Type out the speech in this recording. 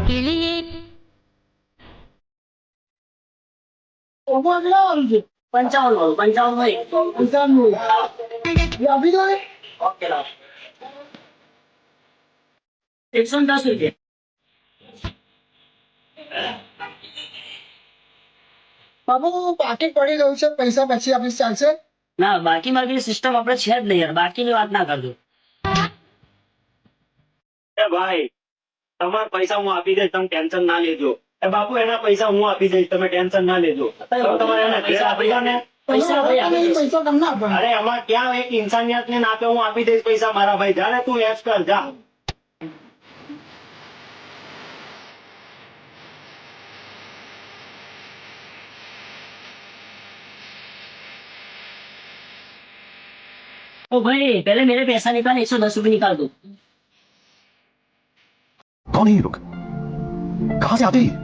के लिए पंचावन वालों, पंचावन भाई। ये अभी तो है। ओके लाओ। 110 रुपये। બાબુ બાકી પડી રહ્યું છે પૈસા પછી આપીશ ચાલશે ના બાકી મારી સિસ્ટમ આપણે છે જ નહીં યાર, બાકીની વાત ના કરજો. એ ભાઈ તમારા પૈસા હું આપી દઈશ, તમે ટેન્શન ના લેજો. એ બાપુ એના પૈસા હું આપી દઈશ, તમે ટેન્શન ના લેજો. તમારે એને ઘેર આપી દો ને. પૈસા ભાઈ આપી દઈશ. પૈસા તમને આપવા અરે આમાં ક્યાં એક ઇન્સાનિયત ને નાતે હું આપી દઈશ પૈસા મારા ભાઈ. જાને તું એશ કર જા. ओ भाई पहले मेरे पैसा निकाल, 110 रुपये निकाल दो. कौन है ये लोग? कहां से आते हैं?